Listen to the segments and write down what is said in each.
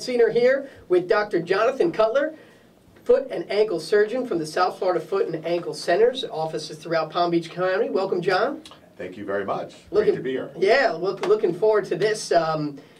Paltziner here with Dr. Jonathan Cutler, foot and ankle surgeon from the South Florida Foot and Ankle Centers, offices throughout Palm Beach County. Welcome, John. Thank you very much. Great to be here. Yeah, looking forward to this.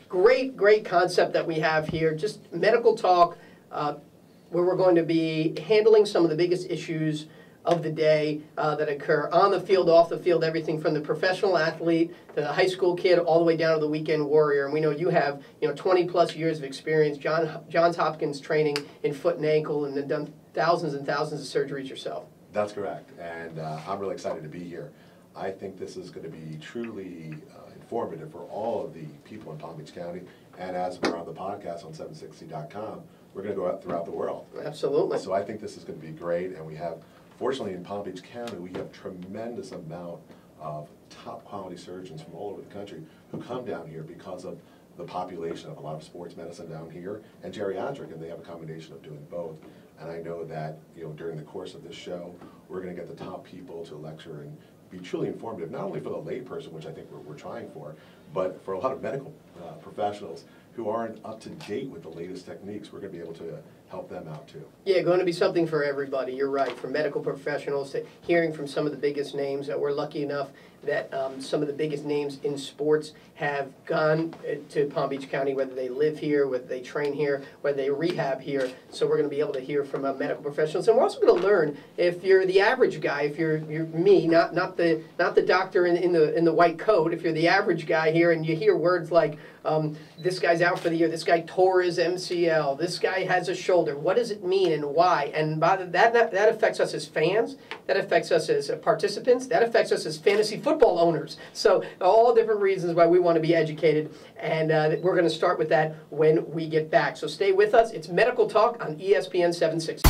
Great concept that we have here. Just medical talk, where we're going to be handling some of the biggest issues of the day that occur on the field, off the field, everything from the professional athlete to the high school kid all the way down to the weekend warrior. And we know you have 20 plus years of experience, Johns Hopkins training in foot and ankle, and have done thousands and thousands of surgeries yourself. That's correct, and I'm really excited to be here. I think this is going to be truly informative for all of the people in Palm Beach County, and as we're on the podcast on 760.com, we're going to go out throughout the world. Absolutely. So I think this is going to be great, and we have, fortunately in Palm Beach County, we have tremendous amount of top quality surgeons from all over the country who come down here because of the population of a lot of sports medicine down here and geriatric, and they have a combination of doing both. And I know that during the course of this show, we're going to get the top people to lecture and be truly informative, not only for the layperson, which I think we're trying for, but for a lot of medical professionals who aren't up to date with the latest techniques. We're going to be able to help them out too. Yeah, going to be something for everybody. You're right, from medical professionals to hearing from some of the biggest names. That we're lucky enough that some of the biggest names in sports have gone to Palm Beach County, whether they live here, whether they train here, whether they rehab here. So we're going to be able to hear from medical professionals, and we're also going to learn if you're the average guy, if you're me, not the doctor in the white coat. If you're the average guy here, and you hear words like this guy's out for the year, this guy tore his MCL, this guy has a shoulder. What does it mean and why? And by that affects us as fans, that affects us as participants, that affects us as fantasy football owners. So all different reasons why we want to be educated, and we're going to start with that when we get back. So stay with us. It's Medical Talk on ESPN 760.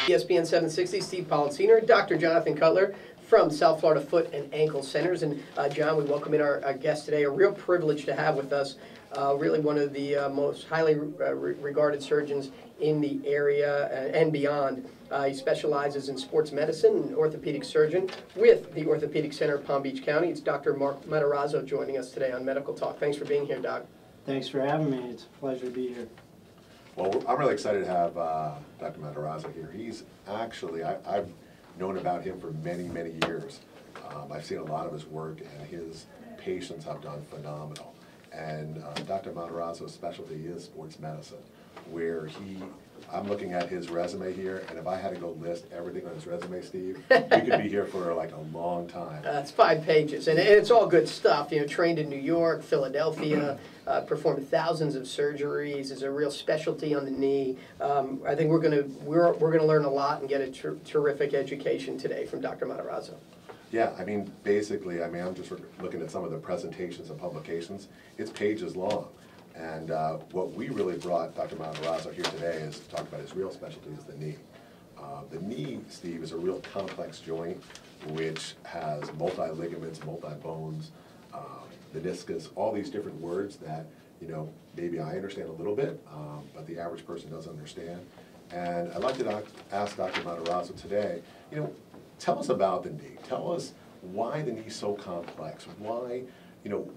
ESPN 760, Steve Paltziner, Dr. Jonathan Cutler from South Florida Foot and Ankle Centers. And John, we welcome in our guest today. A real privilege to have with us really one of the most highly regarded surgeons in the area and beyond. He specializes in sports medicine and orthopedic surgeon with the Orthopedic Center of Palm Beach County. It's Dr. Mark Matarazzo joining us today on Medical Talk. Thanks for being here, Doc. Thanks for having me. It's a pleasure to be here. Well, I'm really excited to have Dr. Matarazzo here. He's actually, I've known about him for many, many years. I've seen a lot of his work, and his patients have done phenomenal. And Dr. Matarazzo's specialty is sports medicine, where I'm looking at his resume here, and if I had to go list everything on his resume, Steve, we could be here for like a long time. It's 5 pages, and it's all good stuff. Trained in New York, Philadelphia, performed thousands of surgeries. Is a real specialty on the knee. I think we're gonna learn a lot and get a terrific education today from Dr. Matarazzo. Yeah, basically, I'm just looking at some of the presentations and publications. It's pages long. And what we really brought Dr. Matarazzo here today is to talk about his real specialty is the knee. The knee, Steve, is a real complex joint which has multi-ligaments, multi-bones, meniscus, all these different words that, maybe I understand a little bit, but the average person doesn't understand. And I'd like to ask Dr. Matarazzo today, tell us about the knee. Tell us why the knee is so complex. Why,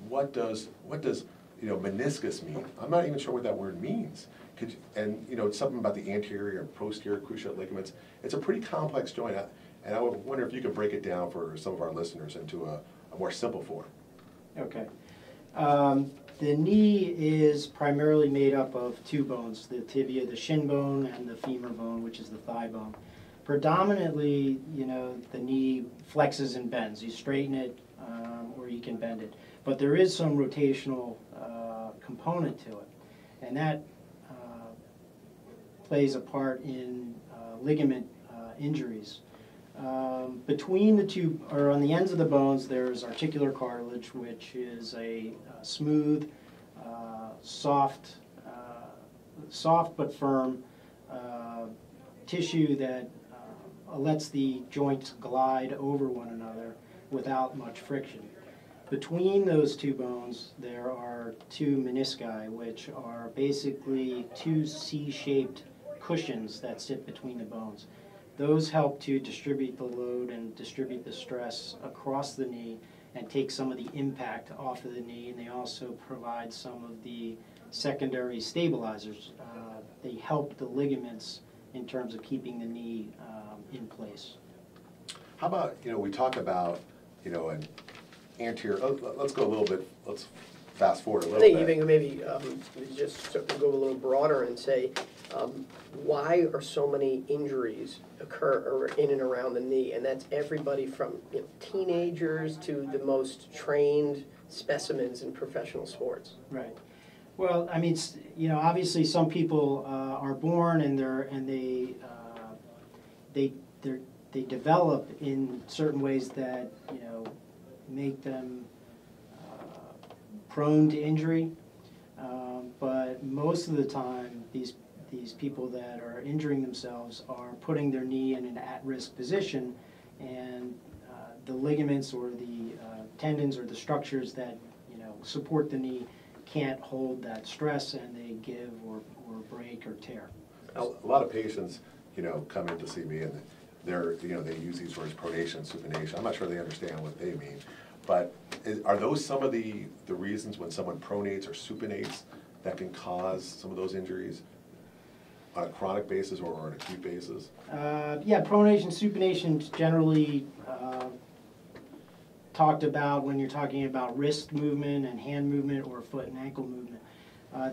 what does meniscus mean? I'm not even sure what that word means. It's something about the anterior and posterior cruciate ligaments. It's a pretty complex joint, and I would wonder if you could break it down for some of our listeners into a more simple form. Okay. The knee is primarily made up of 2 bones, the tibia, the shin bone, and the femur bone, which is the thigh bone. Predominantly, the knee flexes and bends. You straighten it or you can bend it. But there is some rotational component to it, and that plays a part in ligament injuries. Between the 2, or on the ends of the bones, there's articular cartilage, which is a smooth, soft but firm tissue that lets the joints glide over one another without much friction. Between those 2 bones, there are 2 menisci, which are basically 2 C-shaped cushions that sit between the bones. those help to distribute the load and distribute the stress across the knee and take some of the impact off of the knee, and they also provide some of the secondary stabilizers. They help the ligaments in terms of keeping the knee in place. How about, we talk about, an anterior, let's go a little bit, let's fast forward a I little think bit. even maybe just sort of go a little broader and say, why are so many injuries occur in and around the knee? And that's everybody from teenagers to the most trained specimens in professional sports. Right. Well, I mean, obviously some people are born and they develop in certain ways that make them prone to injury. But most of the time, these people that are injuring themselves are putting their knee in an at-risk position, and the ligaments or the tendons or the structures that support the knee can't hold that stress, and they give or break or tear. A lot of patients, come in to see me, and they use these words, pronation, supination. I'm not sure they understand what they mean, but are those some of the reasons when someone pronates or supinates that can cause some of those injuries on a chronic basis or an acute basis? Yeah, pronation, supination is generally talked about when you're talking about wrist movement and hand movement or foot and ankle movement.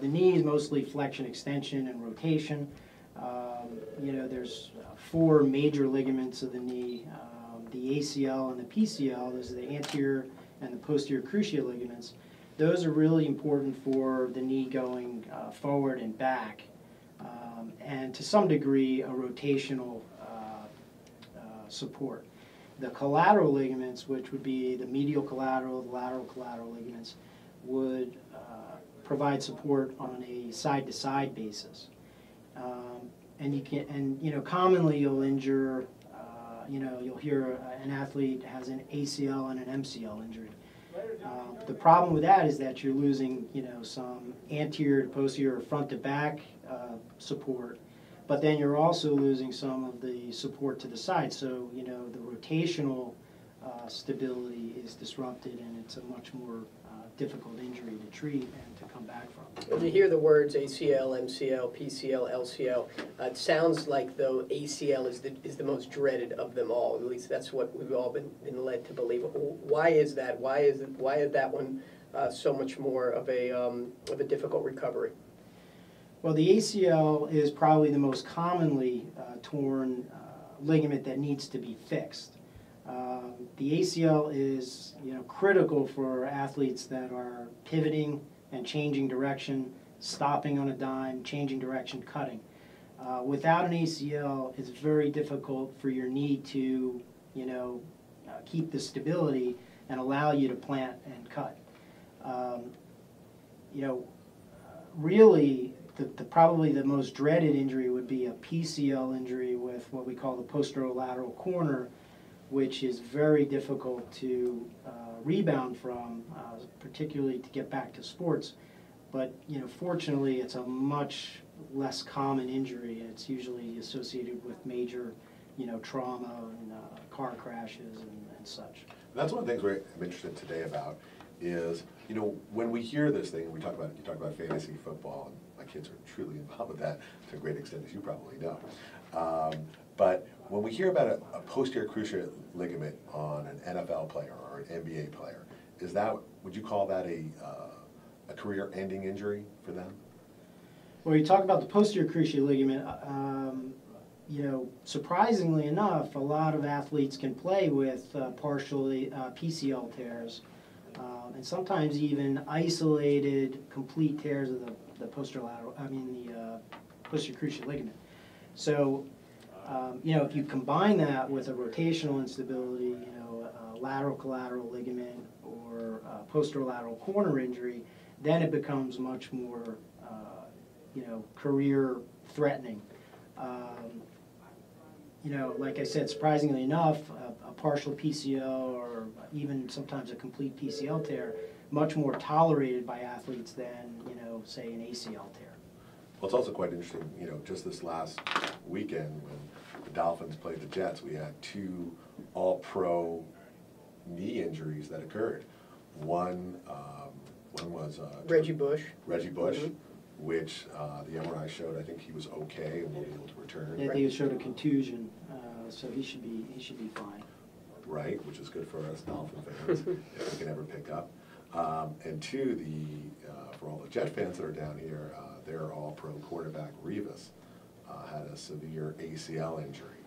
The knee is mostly flexion, extension, and rotation. There's 4 major ligaments of the knee, the ACL and the PCL. Those are the anterior and the posterior cruciate ligaments. Those are really important for the knee going forward and back, and to some degree a rotational support. The collateral ligaments, which would be the medial collateral, the lateral collateral ligaments, would provide support on a side-to-side basis. Commonly you'll injure, you'll hear an athlete has an ACL and an MCL injury. The problem with that is that you're losing, some anterior to posterior or front to back support, but then you're also losing some of the support to the side. So, the rotational stability is disrupted, and it's a much more difficult injury to treat and to come back from. When you hear the words ACL, MCL, PCL, LCL, it sounds like though ACL is the most dreaded of them all. At least that's what we've all been led to believe. Why is that? Why is that one so much more of a difficult recovery? Well, the ACL is probably the most commonly torn ligament that needs to be fixed. The ACL is critical for athletes that are pivoting and changing direction, stopping on a dime, changing direction, cutting. Without an ACL, it's very difficult for your knee to keep the stability and allow you to plant and cut. Really, probably the most dreaded injury would be a PCL injury with what we call the posterolateral corner, which is very difficult to rebound from, particularly to get back to sports. But fortunately, it's a much less common injury. It's usually associated with major, trauma and car crashes and such. And that's one of the things I'm interested today about is, when we hear this thing, you talk about fantasy football, and my kids are truly involved with that to a great extent, as you probably know. But when we hear about a posterior cruciate ligament on an NFL player or an NBA player, would you call that a career-ending injury for them? Well, you talk about the posterior cruciate ligament, surprisingly enough, a lot of athletes can play with partially PCL tears, and sometimes even isolated, complete tears of the posterior cruciate ligament. So, if you combine that with a rotational instability, a lateral collateral ligament or posterolateral corner injury, then it becomes much more, career threatening. Like I said, surprisingly enough, a partial PCL or even sometimes a complete PCL tear, much more tolerated by athletes than, say an ACL tear. Well, it's also quite interesting, just this last weekend when the Dolphins played the Jets, we had 2 all-pro knee injuries that occurred. One was Reggie Bush. Mm-hmm. Which the MRI showed, I think he was okay and will be able to return. Yeah, they showed a contusion, so he should be fine. Right, which is good for us Dolphin fans if we can ever pick up. And 2, for all the Jet fans that are down here, their all-pro quarterback Revis had a severe ACL injury.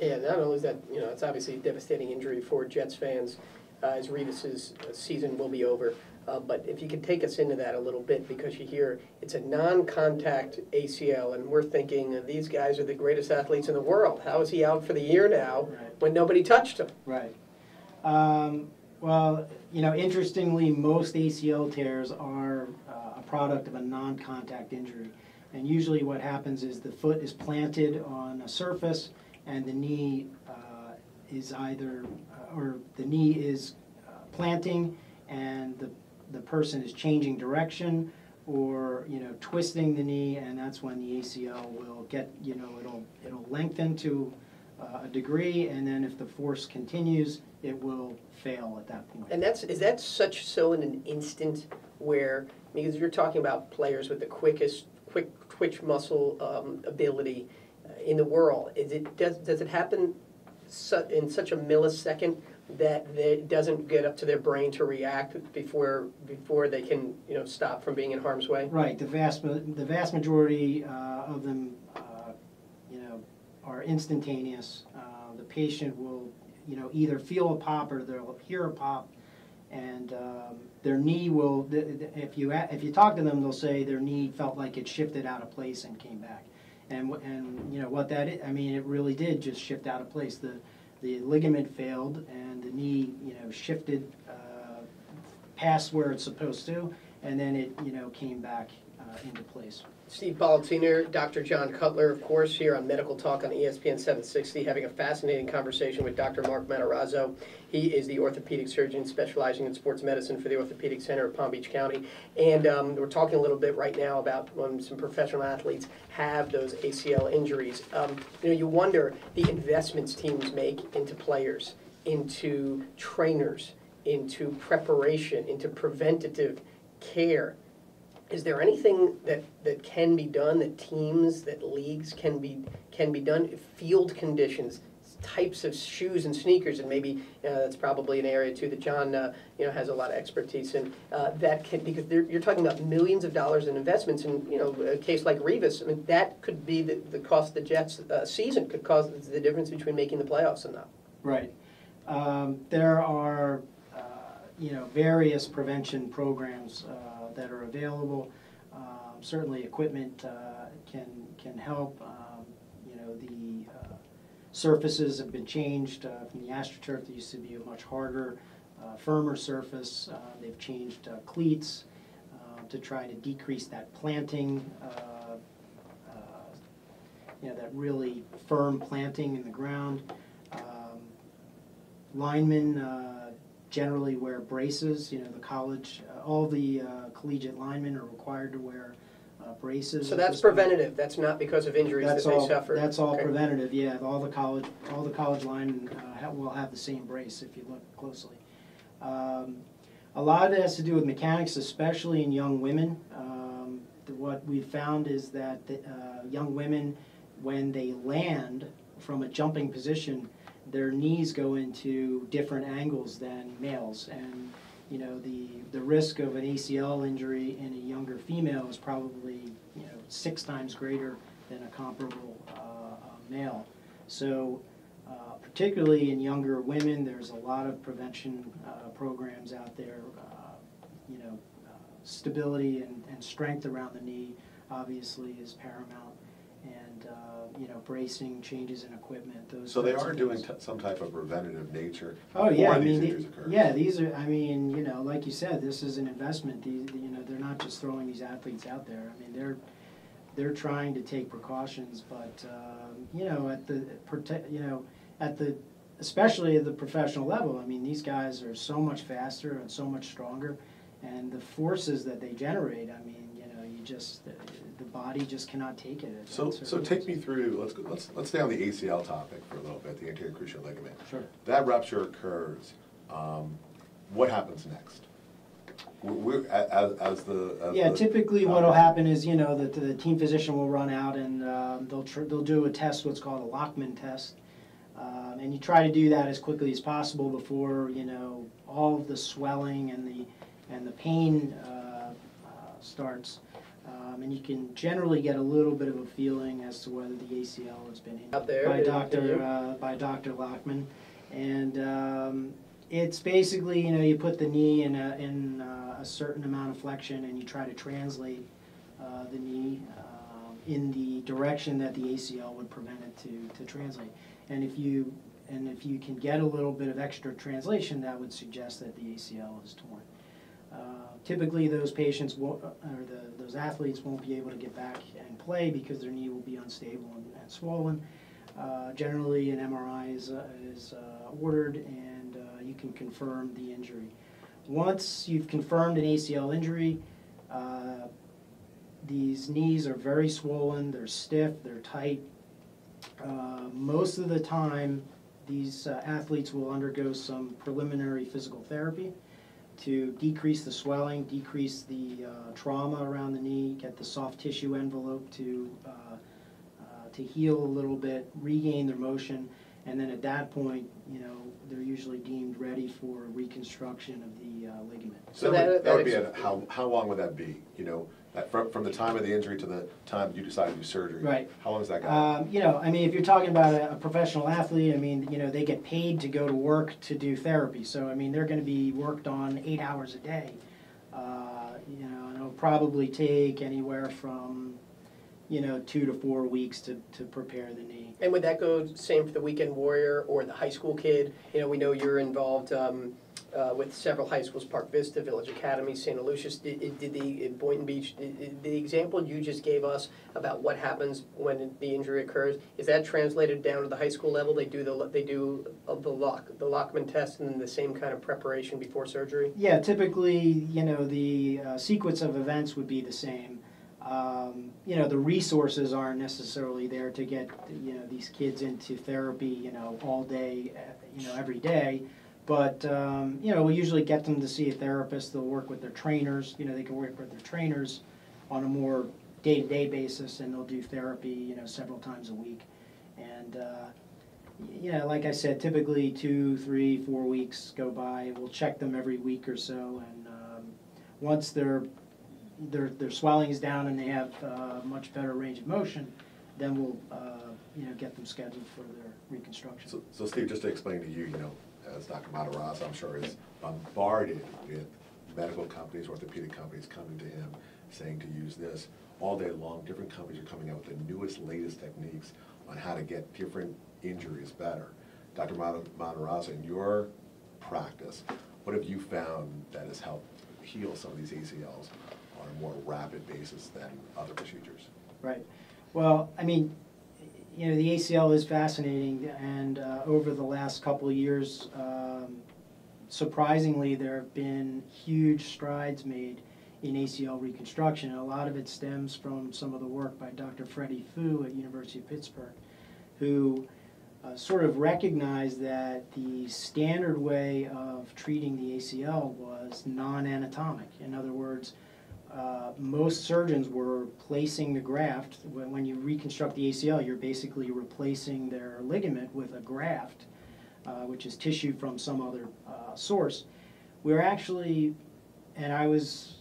Yeah, not only is that, it's obviously a devastating injury for Jets fans, as Revis's season will be over. But if you could take us into that a little bit, because you hear it's a non-contact ACL, and we're thinking these guys are the greatest athletes in the world. How is he out for the year now when nobody touched him? Right. Well, interestingly, most ACL tears are a product of a non-contact injury. And usually what happens is the foot is planted on a surface and the knee is either, or the knee is planting and the person is changing direction or, twisting the knee, and that's when the ACL will get, it'll lengthen to a degree, and then if the force continues, it will fail at that point. And is that so in an instant where, because you're talking about players with the quick twitch muscle ability in the world, does it happen in such a millisecond that it doesn't get up to their brain to react before they can stop from being in harm's way? Right. The vast majority of them are instantaneous. The patient will either feel a pop or they'll hear a pop, and their knee will. If you talk to them, they'll say their knee felt like it shifted out of place and came back. And what that is, it really did just shift out of place. The ligament failed and the knee shifted past where it's supposed to, and then it came back into place. Steve Balatina, Dr. John Cutler, of course, here on Medical Talk on ESPN 760, having a fascinating conversation with Dr. Mark Matarazzo. He is the orthopedic surgeon specializing in sports medicine for the Orthopedic Center of Palm Beach County. And we're talking a little bit right now about when some professional athletes have those ACL injuries. You wonder the investments teams make into players, into trainers, into preparation, into preventative care. Is there anything that can be done, that teams, that leagues can be done? Field conditions, types of shoes and sneakers, and maybe that's probably an area too that John has a lot of expertise in. That can, because you're talking about millions of dollars in investments, and a case like Revis, that could be the cost of the Jets' season, could cause the difference between making the playoffs and not. Right. There are various prevention programs that are available. Certainly equipment can help. The surfaces have been changed from the AstroTurf. That used to be a much harder, firmer surface. They've changed cleats to try to decrease that planting, that really firm planting in the ground. Linemen generally wear braces. The college, all the collegiate linemen are required to wear braces. So that's preventative. That's not because of injuries that they suffered. That's all preventative. Yeah, all the college linemen will have the same brace if you look closely. A lot of it has to do with mechanics, especially in young women. What we've found is that young women, when they land from a jumping position, their knees go into different angles than males, and the risk of an ACL injury in a younger female is probably 6 times greater than a comparable male. So particularly in younger women, there's a lot of prevention programs out there. Stability and strength around the knee obviously is paramount, and bracing, changes in equipment. So they are doing some type of preventative nature. Oh yeah, these injuries occur. these are. Like you said, this is an investment. They're not just throwing these athletes out there. They're trying to take precautions, but especially at the professional level. These guys are so much faster and so much stronger, and the forces that they generate. the body just cannot take it. So take me through, let's stay on the ACL topic for a little bit, the anterior cruciate ligament. Sure. That rupture occurs, what happens next? Typically what will happen is, that the team physician will run out and they'll do a test, what's called a Lockman test. And you try to do that as quickly as possible before, all of the swelling and the pain starts. And you can generally get a little bit of a feeling as to whether the ACL has been hit Out there, by Dr. Lockman. And it's basically, you put the knee in a certain amount of flexion and you try to translate the knee in the direction that the ACL would prevent it to translate. And if you can get a little bit of extra translation, that would suggest that the ACL is torn. Typically, those patients those athletes won't be able to get back and play because their knee will be unstable and swollen. Generally, an MRI is ordered, and you can confirm the injury. Once you've confirmed an ACL injury, these knees are very swollen, they're stiff, they're tight. Most of the time, these athletes will undergo some preliminary physical therapy to decrease the swelling, decrease the trauma around the knee, get the soft tissue envelope to heal a little bit, regain their motion, and then at that point, they're usually deemed ready for reconstruction of the ligament. So that would be how long would that be? From the time of the injury to the time you decide to do surgery. Right. How long is that going? If you're talking about a professional athlete, they get paid to go to work to do therapy. So, they're going to be worked on 8 hours a day. And it'll probably take anywhere from, 2 to 4 weeks to prepare the knee. And would that go same for the weekend warrior or the high school kid? We know you're involved with several high schools, Park Vista, Village Academy, St. Lucius, in Boynton Beach, the example you just gave us about what happens when the injury occurs, is that translated down to the high school level? They do the Lockman test and then the same kind of preparation before surgery? Yeah, typically, the sequence of events would be the same. The resources aren't necessarily there to get, these kids into therapy, all day, every day. But, we usually get them to see a therapist. They'll work with their trainers. They can work with their trainers on a more day-to-day basis, and they'll do therapy, several times a week. And, like I said, typically 2, 3, 4 weeks go by. We'll check them every week or so. And once their swelling is down and they have much better range of motion, then we'll, get them scheduled for their reconstruction. So Steve, just to explain to you, as Dr. Matarazzo, I'm sure, is bombarded with medical companies, orthopedic companies coming to him saying to use this. All day long, different companies are coming out with the newest, latest techniques on how to get different injuries better. Dr. Matarazzo, in your practice, what have you found that has helped heal some of these ACLs on a more rapid basis than other procedures? Right. Well, the ACL is fascinating, and over the last couple of years, surprisingly, there have been huge strides made in ACL reconstruction. And a lot of it stems from some of the work by Dr. Freddie Fu at University of Pittsburgh, who sort of recognized that the standard way of treating the ACL was non-anatomic. In other words, most surgeons were placing the graft. When you reconstruct the ACL, you're basically replacing their ligament with a graft, which is tissue from some other source. We're actually, and I was,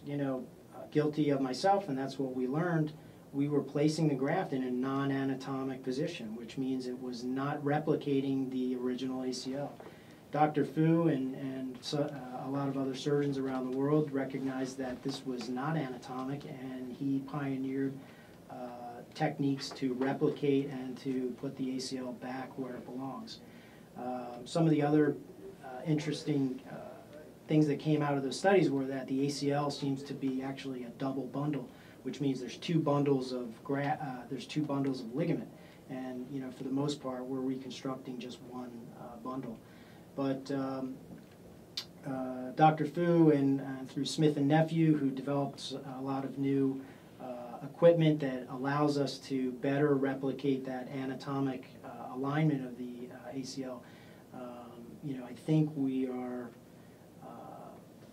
guilty of myself, and that's what we learned, we were placing the graft in a non-anatomic position, which means it was not replicating the original ACL. Dr. Fu and a lot of other surgeons around the world recognized that this was not anatomic, and he pioneered techniques to replicate and to put the ACL back where it belongs. Some of the other interesting things that came out of those studies were that the ACL seems to be actually a double bundle, which means there's two bundles of ligament, and for the most part we're reconstructing just one bundle. But Dr. Fu and through Smith and Nephew, who developed a lot of new equipment that allows us to better replicate that anatomic alignment of the ACL, I think we are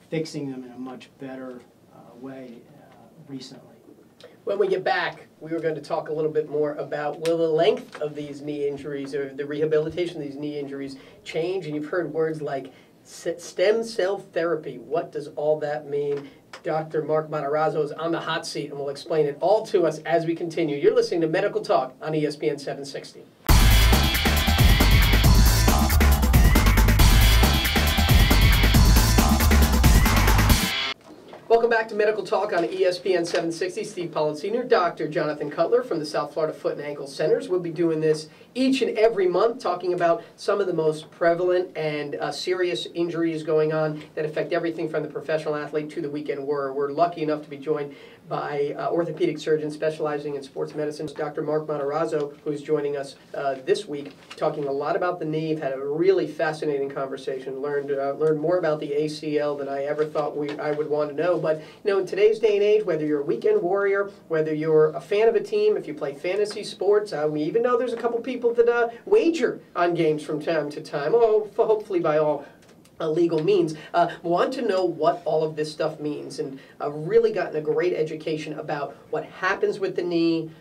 fixing them in a much better way recently. When we get back, we were going to talk a little bit more about will the length of these knee injuries or the rehabilitation of these knee injuries change? And you've heard words like stem cell therapy. What does all that mean? Dr. Mark Matarazzo is on the hot seat and will explain it all to us as we continue. You're listening to Medical Talk on ESPN 760. Welcome back to Medical Talk on ESPN 760. Steve Pollen Sr., Dr. Jonathan Cutler from the South Florida Foot and Ankle Centers. We'll be doing this each and every month, talking about some of the most prevalent and serious injuries going on that affect everything from the professional athlete to the weekend warrior. We're lucky enough to be joined by orthopedic surgeon specializing in sports medicine, Dr. Mark Matarazzo, who's joining us this week, talking a lot about the knee. We've had a really fascinating conversation, learned more about the ACL than I ever thought I would want to know. But in today's day and age, whether you're a weekend warrior, whether you're a fan of a team, if you play fantasy sports, we even know there's a couple people that wager on games from time to time, hopefully by all legal means, want to know what all of this stuff means, and I've really gotten a great education about what happens with the knee,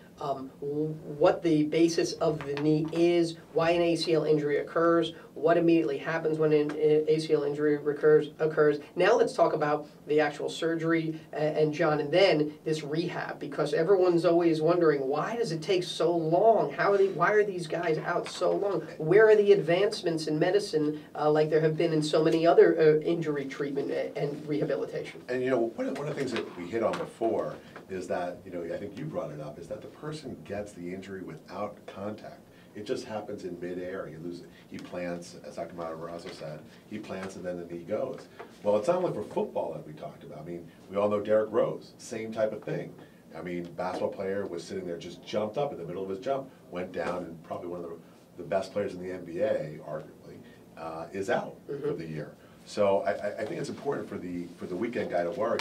what the basis of the knee is, why an ACL injury occurs, what immediately happens when an ACL injury occurs. Now let's talk about the actual surgery and John, and then this rehab, because everyone's always wondering, why does it take so long? Why are these guys out so long? Where are the advancements in medicine like there have been in so many other injury treatment and rehabilitation? And one of the things that we hit on before is that, I think you brought it up, is that the person gets the injury without contact. It just happens in midair. He plants, as Dr. Matarazzo said, he plants and then the knee goes. Well, it's not only for football that we talked about. We all know Derrick Rose, same type of thing. Basketball player was sitting there, just jumped up in the middle of his jump, went down, and probably one of the best players in the NBA, arguably, is out for the year. So I think it's important for the weekend guy to worry.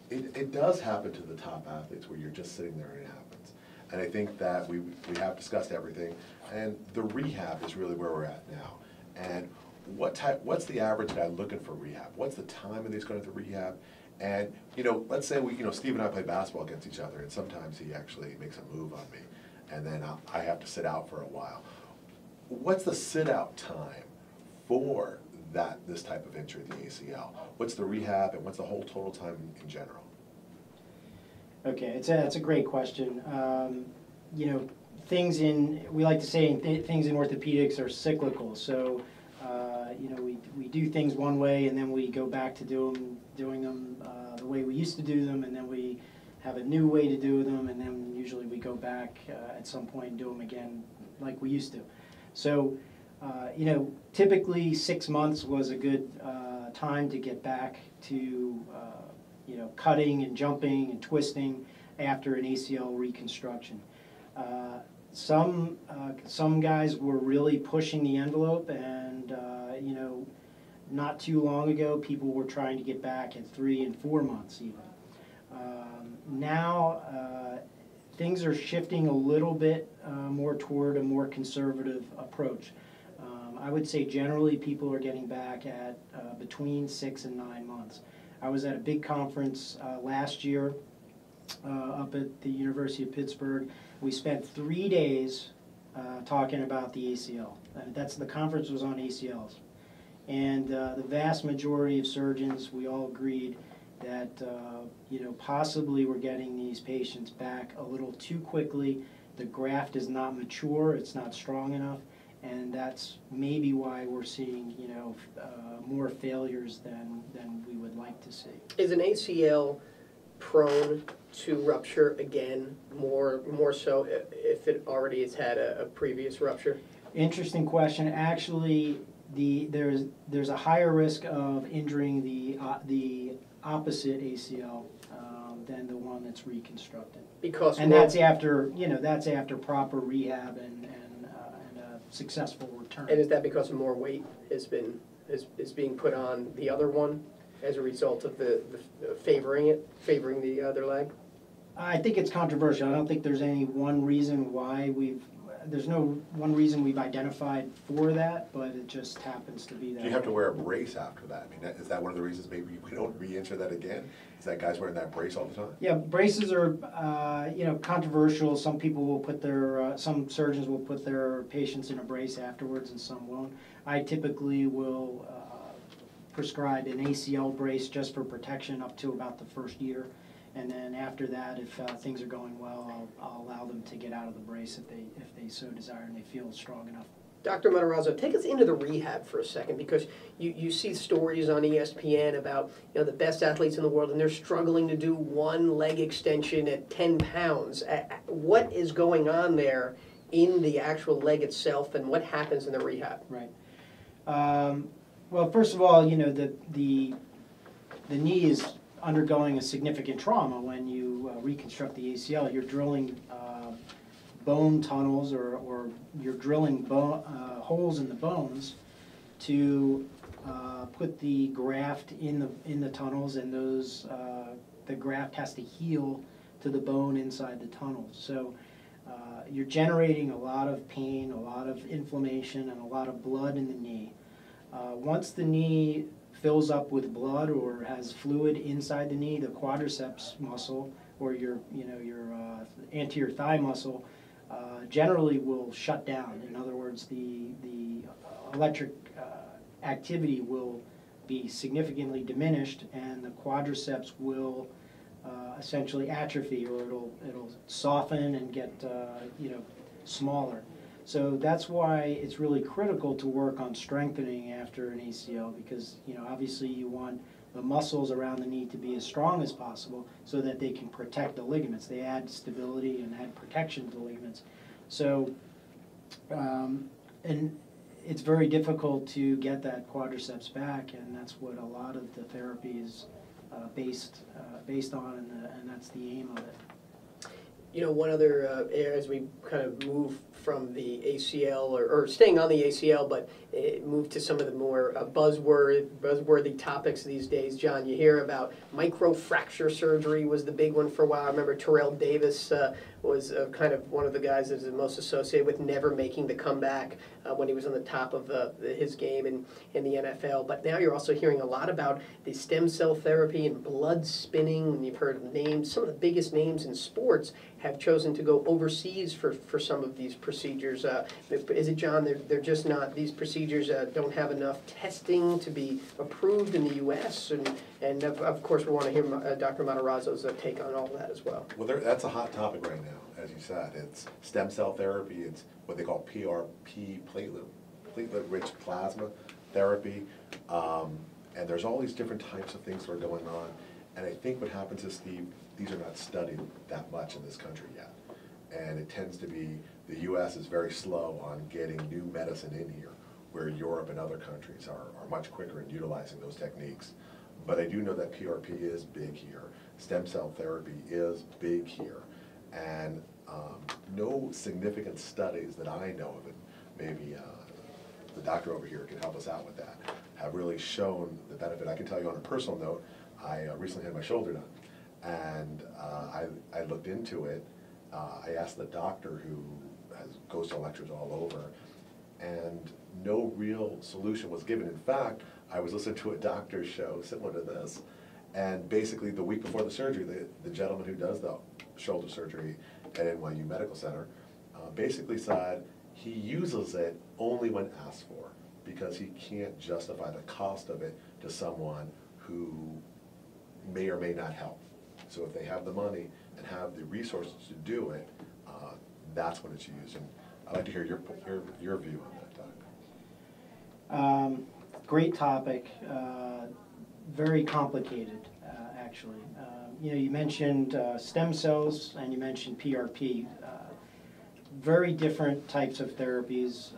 It does happen to the top athletes where you're just sitting there and it happens. And I think that we have discussed everything, and the rehab is really where we're at now. And what's the average guy looking for rehab? What's the time that he's going to rehab? And let's say Steve and I play basketball against each other, and sometimes he actually makes a move on me, and then I have to sit out for a while. What's the sit-out time for this type of injury, the ACL? What's the rehab, and what's the whole total time in general? Okay, it's a great question. We like to say things in orthopedics are cyclical. So, we do things one way, and then we go back to doing them the way we used to do them, and then we have a new way to do them, and then usually we go back at some point and do them again like we used to. So, typically 6 months was a good time to get back to cutting and jumping and twisting after an ACL reconstruction. Some guys were really pushing the envelope, and not too long ago, people were trying to get back in 3 and 4 months even. Now, things are shifting a little bit more toward a more conservative approach. I would say generally people are getting back at between 6 and 9 months. I was at a big conference last year up at the University of Pittsburgh. We spent 3 days talking about the ACL. The conference was on ACLs. And the vast majority of surgeons, we all agreed that possibly we're getting these patients back a little too quickly. The graft is not mature, it's not strong enough, and that's maybe why we're seeing more failures than we would like to see. Is an ACL prone to rupture again, more so if it already has had a previous rupture? Interesting question. Actually, there's a higher risk of injuring the opposite ACL than the one that's reconstructed. That's after proper rehab and a successful return. And is that because more weight is being put on the other one as a result of the favoring the other leg? I think it's controversial. I don't think there's any one reason why there's no one reason we've identified for that, but it just happens to be that. Do you have to wear a brace after that? I mean, is that one of the reasons maybe we don't re-enter that again? Is that guys wearing that brace all the time? Yeah, braces are, controversial. Some people will put some surgeons will put their patients in a brace afterwards and some won't. I typically will prescribe an ACL brace just for protection up to about the first year. And then after that, if things are going well, I'll allow them to get out of the brace if they so desire and they feel strong enough. Dr. Matarazzo, take us into the rehab for a second, because you see stories on ESPN about the best athletes in the world, and they're struggling to do one leg extension at 10 pounds. What is going on there in the actual leg itself, and what happens in the rehab? Right. Well, first of all, the knee is undergoing a significant trauma when you reconstruct the ACL. You're drilling bone tunnels, or you're drilling holes in the bones to put the graft in the tunnels, and the graft has to heal to the bone inside the tunnels. So you're generating a lot of pain, a lot of inflammation, and a lot of blood in the knee. Once the knee fills up with blood or has fluid inside the knee, the quadriceps muscle, or your anterior thigh muscle, generally will shut down. In other words, the electric activity will be significantly diminished, and the quadriceps will essentially atrophy, or it'll soften and get smaller. So that's why it's really critical to work on strengthening after an ACL, because obviously you want the muscles around the knee to be as strong as possible so that they can protect the ligaments. They add stability and add protection to the ligaments. So, and it's very difficult to get that quadriceps back, and that's what a lot of the therapy is based on, and that's the aim of it. One other, as we kind of move from the ACL, or staying on the ACL, but move to some of the more buzzworthy topics these days. John, you hear about microfracture surgery was the big one for a while. I remember Terrell Davis was kind of one of the guys that was the most associated with never making the comeback when he was on the top of his game in the NFL. But now you're also hearing a lot about the stem cell therapy and blood spinning, and you've heard names. Some of the biggest names in sports have chosen to go overseas for some of these procedures. Is it, John, they're just not, these procedures don't have enough testing to be approved in the U.S., and of course we want to hear Dr. Matarazzo's take on all that as well. Well, that's a hot topic right now, as you said. It's stem cell therapy, it's what they call PRP, platelet-rich plasma therapy, and there's all these different types of things that are going on. And I think what happens is, Steve, these are not studied that much in this country yet. And it tends to be, the U.S. is very slow on getting new medicine in here, where Europe and other countries are much quicker in utilizing those techniques. But I do know that PRP is big here. Stem cell therapy is big here. And no significant studies that I know of, and maybe the doctor over here can help us out with that, have really shown the benefit. I can tell you on a personal note, I recently had my shoulder done, and I looked into it. I asked the doctor, who goes to lectures all over, and no real solution was given. In fact, I was listening to a doctor's show similar to this, and basically the week before the surgery, the gentleman who does the shoulder surgery at NYU Medical Center basically said he uses it only when asked for, because he can't justify the cost of it to someone who may or may not help. So if they have the money and have the resources to do it, that's when it's used. And I'd like to hear your view on that, Doc. Great topic, very complicated, actually. You mentioned stem cells and you mentioned PRP. Very different types of therapies,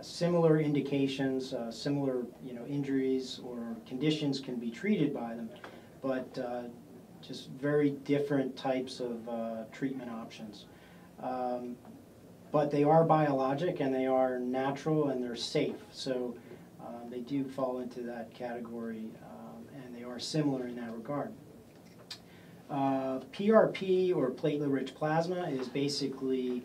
similar indications, similar injuries or conditions can be treated by them, but just very different types of treatment options. But they are biologic, and they are natural, and they're safe. So they do fall into that category, and they are similar in that regard. PRP, or platelet-rich plasma, is basically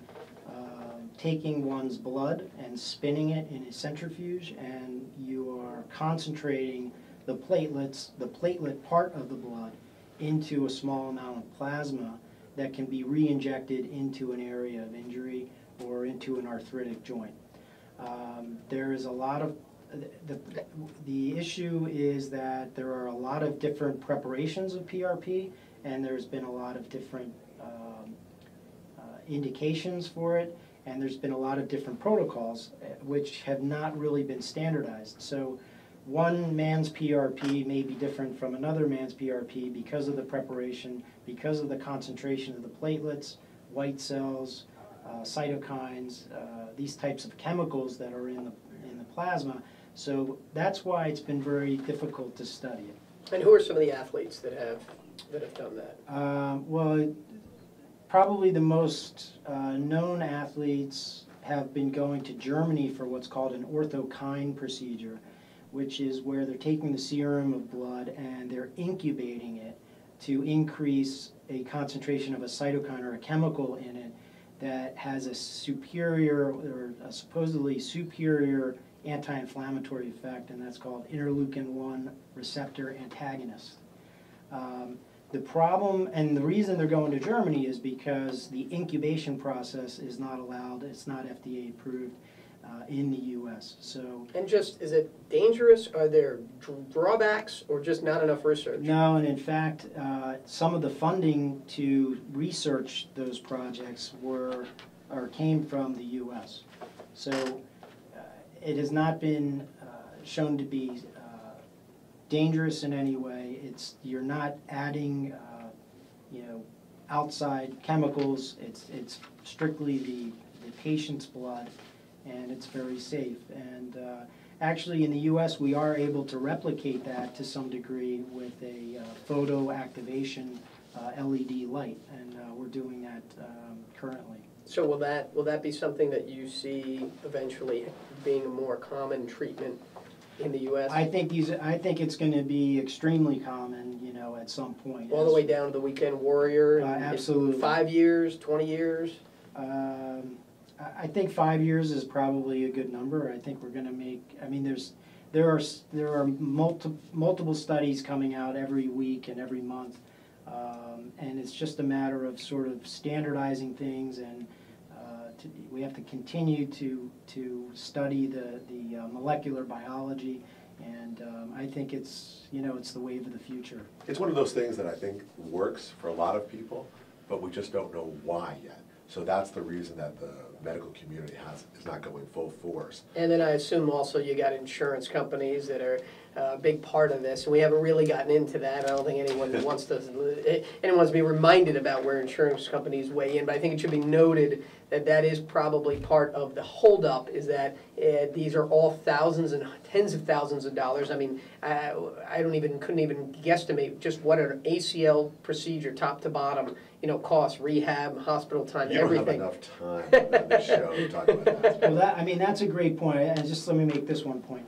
taking one's blood and spinning it in a centrifuge, and you are concentrating the platelets, the platelet part of the blood, into a small amount of plasma that can be re-injected into an area of injury or into an arthritic joint. There is a lot of, the issue is that there are a lot of different preparations of PRP, and there's been a lot of different indications for it, and there's been a lot of different protocols which have not really been standardized. So one man's PRP may be different from another man's PRP because of the preparation, because of the concentration of the platelets, white cells, cytokines, these types of chemicals that are in the plasma. So that's why it's been very difficult to study it. And who are some of the athletes that have done that? Well, probably the most known athletes have been going to Germany for what's called an orthokine procedure, which is where they're taking the serum of blood and they're incubating it to increase a concentration of a cytokine or a chemical in it that has a superior, or a supposedly superior, anti-inflammatory effect, and that's called interleukin-1 receptor antagonist. The problem, and the reason they're going to Germany, is because the incubation process is not allowed, it's not FDA approved in the US. So, And just, is it dangerous? Are there drawbacks, or just not enough research? no, and in fact, some of the funding to research those projects came from the US. So it has not been shown to be dangerous in any way. You're not adding outside chemicals. It's strictly the patient's blood, and it's very safe. And actually in the US we are able to replicate that to some degree with a photo activation LED light, and we're doing that currently. So will that be something that you see eventually being a more common treatment in the US? I think it's going to be extremely common, at some point. All the way down to the weekend warrior? Absolutely. 5 years, 20 years? I think 5 years is probably a good number. I think we're going to make, there are multiple studies coming out every week and every month, and it's just a matter of sort of standardizing things, and we have to continue to study the molecular biology, and I think it's the wave of the future. It's one of those things that I think works for a lot of people, but we just don't know why yet. So that's the reason that the medical community is not going full force. And then I assume also you got insurance companies that are a big part of this. We haven't really gotten into that. I don't think anyone wants to be reminded about where insurance companies weigh in, but I think it should be noted that that is probably part of the holdup, is that these are all thousands and tens of thousands of dollars. I mean, I couldn't even guesstimate just what an ACL procedure, top to bottom, costs, rehab, hospital time, everything. You don't have enough time on this show to talk about that. Well, that's a great point. And just let me make this one point.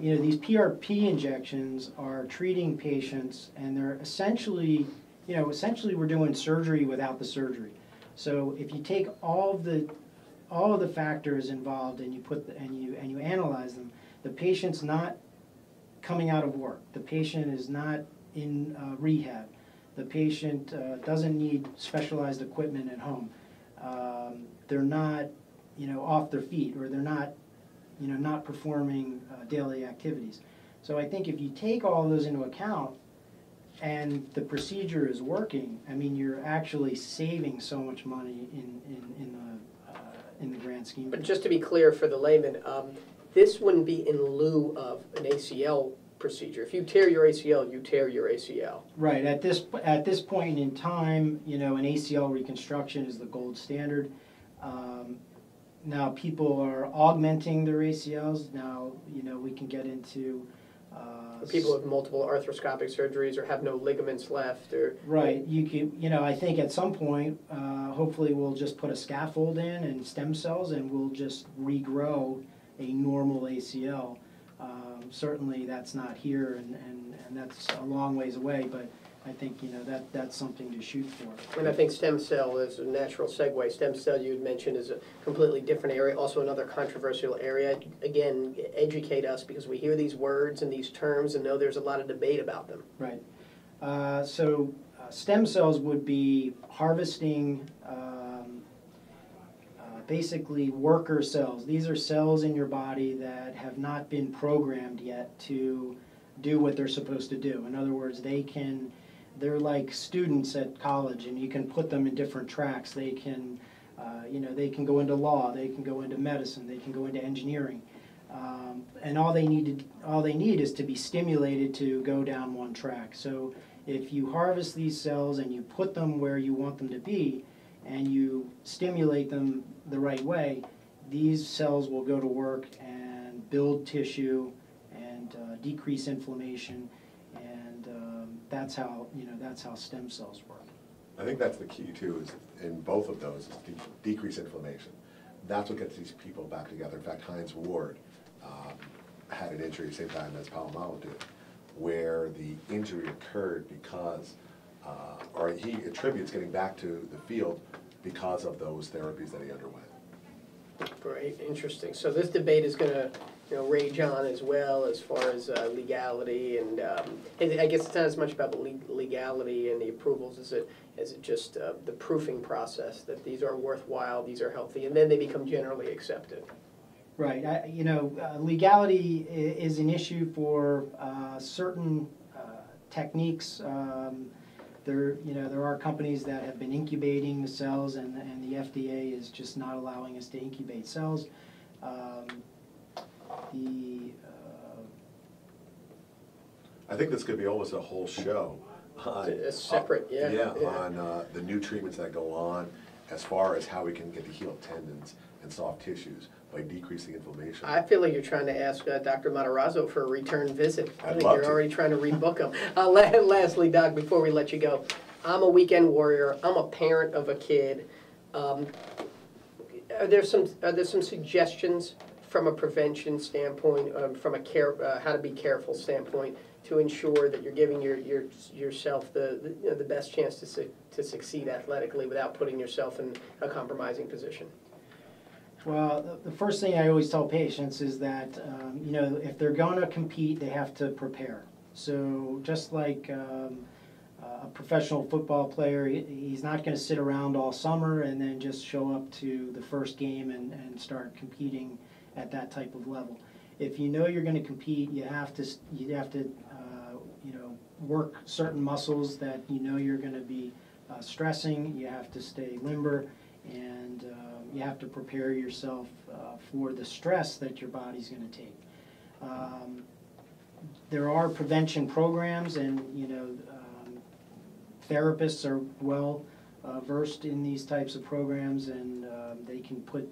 These PRP injections are treating patients, and they're essentially we're doing surgery without the surgery. So if you take all of the factors involved and you analyze them, the patient's not coming out of work. The patient is not in rehab. The patient doesn't need specialized equipment at home. They're not, off their feet, or they're not, not performing daily activities. So I think if you take all those into account and the procedure is working, you're actually saving so much money in the grand scheme. But just to be clear for the layman, this wouldn't be in lieu of an ACL procedure. If you tear your ACL, you tear your ACL. Right. At this point in time, an ACL reconstruction is the gold standard. Now people are augmenting their ACLs. Now, we can get into people with multiple arthroscopic surgeries or have no ligaments left, or right. You can, I think at some point, hopefully we'll just put a scaffold in and stem cells, and we'll just regrow a normal ACL. Certainly that's not here, and that's a long ways away, but I think, that's something to shoot for. And I think stem cell is a natural segue. Stem cell, you had mentioned, is a completely different area, also another controversial area. Again, educate us, because we hear these words and these terms and know there's a lot of debate about them. Right. So stem cells would be harvesting basically worker cells. These are cells in your body that have not been programmed yet to do what they're supposed to do. In other words, they're like students at college, and you can put them in different tracks. They can, they can go into law, they can go into medicine, they can go into engineering, and all they need is to be stimulated to go down one track. So if you harvest these cells and you put them where you want them to be, and you stimulate them the right way, these cells will go to work and build tissue and decrease inflammation, and that's how stem cells work. I think that's the key too, is in both of those, is to decrease inflammation. That's what gets these people back together. In fact, Heinz Ward had an injury at the same time as Palomalo did, where the injury occurred because, or he attributes getting back to the field because of those therapies that he underwent. Great, interesting. So this debate is going to rage on as well, as far as legality, and I guess it's not as much about the legality and the approvals as it just the proofing process, that these are worthwhile, these are healthy, and then they become generally accepted. Right. Legality is an issue for certain techniques. There are companies that have been incubating the cells, and the FDA is just not allowing us to incubate cells. I think this could be almost a whole show on, separate, on the new treatments that go on, as far as how we can get to heal tendons and soft tissues by decreasing inflammation. I feel like you're trying to ask Dr. Matarazzo for a return visit. I think you're already trying to rebook him. Lastly, Doc, before we let you go, I'm a weekend warrior. I'm a parent of a kid. Are there some suggestions from a prevention standpoint, from a how to be careful standpoint, to ensure that you're giving yourself the best chance to succeed athletically without putting yourself in a compromising position? Well, the first thing I always tell patients is that, if they're going to compete, they have to prepare. So just like a professional football player, he's not going to sit around all summer and then just show up to the first game and start competing at that type of level. If you know you're going to compete, you have to work certain muscles that you're going to be stressing. You have to stay limber, and you have to prepare yourself for the stress that your body's going to take. There are prevention programs, and therapists are well versed in these types of programs, and they can put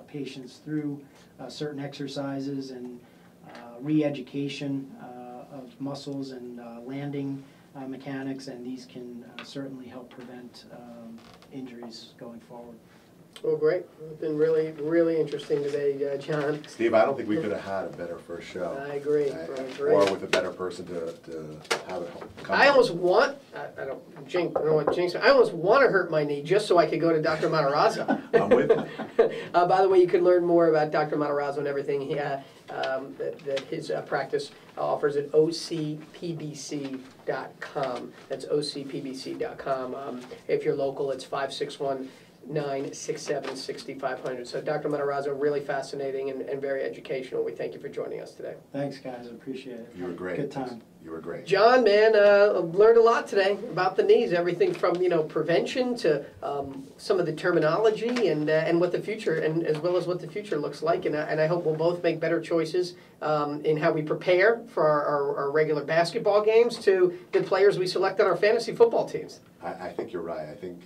patients through certain exercises and re-education of muscles and landing mechanics, and these can certainly help prevent injuries going forward. Well, great. It's been really, really interesting today, John. Steve, I don't think we could have had a better first show. I agree. Or with a better person to have it come. I almost want, I don't want to jinx it. I almost want to hurt my knee just so I could go to Dr. Matarazzo. I'm with you. By the way, you can learn more about Dr. Matarazzo and everything that his practice offers at ocpbc.com. That's ocpbc.com. If you're local, it's 561-967-6500. So Dr. Matarazzo, really fascinating and very educational. We thank you for joining us today. Thanks, guys. I appreciate it. You were great. Good time. You were great. John, man, learned a lot today about the knees. Everything from prevention to some of the terminology and what the future, and as well as what the future looks like. And I hope we'll both make better choices in how we prepare for our regular basketball games to the players we select on our fantasy football teams. I think you're right. I think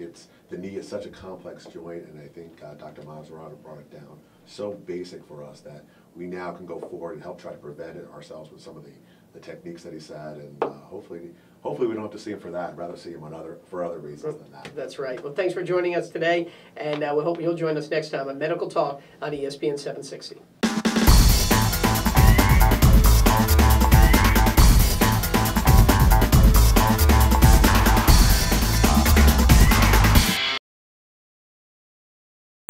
the knee is such a complex joint, and I think Dr. Mazzarato brought it down so basic for us that we now can go forward and help try to prevent it ourselves with some of the techniques that he said, and hopefully we don't have to see him for that. I'd rather see him for other reasons than that. That's right. Well, thanks for joining us today, and we hope you'll join us next time on Medical Talk on ESPN 760.